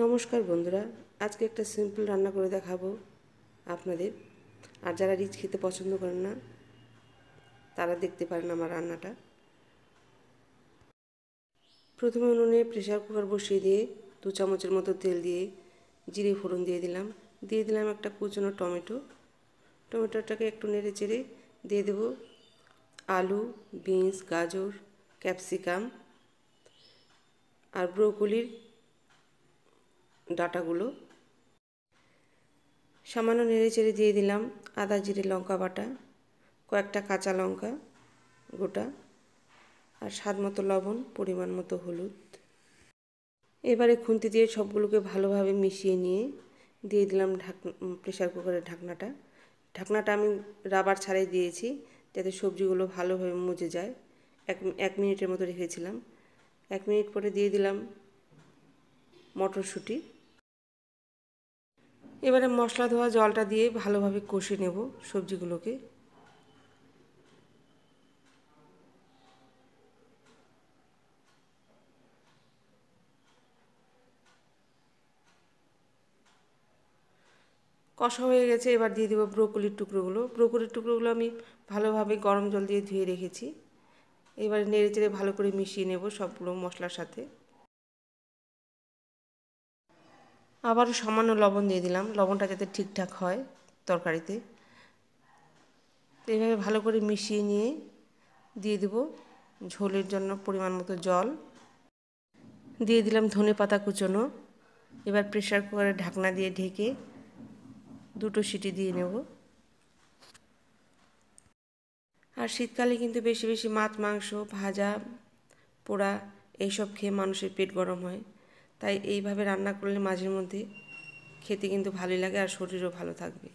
নমস্কার বন্ধুরা, আজকে একটা সিম্পল রান্না করে দেখাবো আপনাদের। আর যারা রিচ খেতে পছন্দ করেন না তারা দেখতে পারেন আমার রান্নাটা। প্রথমে উনুনে প্রেসার কুকার বসিয়ে দিয়ে 2 চামচের মতো তেল দিয়ে জিরে ফোড়ন দিয়ে দিলাম একটা কুচনো টমেটোটাকে একটু নেড়ে চেড়ে দিয়ে দেব আলু, বিনস, গাজর, ক্যাপসিকাম আর ব্রোকলির ডাঁটাগুলো। সামান্য নেড়ে চেড়ে দিয়ে দিলাম আদা জিরে লঙ্কা বাটা, কয়েকটা কাঁচা লঙ্কা গোটা আর স্বাদ মতো লবণ, পরিমাণ মতো হলুদ। এবারে খুন্তি দিয়ে সবগুলোকে ভালোভাবে মিশিয়ে নিয়ে দিয়ে দিলাম প্রেসার কুকারের ঢাকনাটা আমি রাবার ছাড়াই দিয়েছি যাতে সবজিগুলো ভালোভাবে মজে যায়। এক মিনিটের মতো রেখেছিলাম। 1 মিনিট পরে দিয়ে দিলাম মটরশুঁটি। এবারে মশলা ধোয়া জলটা দিয়ে ভালোভাবে কষে নেব সবজিগুলোকে। কষা হয়ে গেছে, এবার দিয়ে দেবো ব্রোকলির টুকরোগুলো আমি ভালোভাবে গরম জল দিয়ে ধুয়ে রেখেছি। এবারে নেড়ে চেড়ে ভালো করে মিশিয়ে নেব সবগুলো মশলার সাথে। আবারও সামান্য লবণ দিয়ে দিলাম, লবণটা যাতে ঠিকঠাক হয় তরকারিতে। এইভাবে ভালো করে মিশিয়ে নিয়ে দিয়ে দেব ঝোলের জন্য পরিমাণ মতো জল। দিয়ে দিলাম ধনেপাতা কুচনো। এবার প্রেসার কুকারের ঢাকনা দিয়ে ঢেকে 2টো সিটি দিয়ে নেব। আর শীতকালে কিন্তু বেশি বেশি মাছ, মাংস, ভাজা, পোড়া এইসব খেয়ে মানুষের পেট গরম হয়। তাই এইভাবে রান্না করলে মাঝে মধ্যে খেতে কিন্তু ভালোই লাগে আর শরীরও ভালো থাকবে।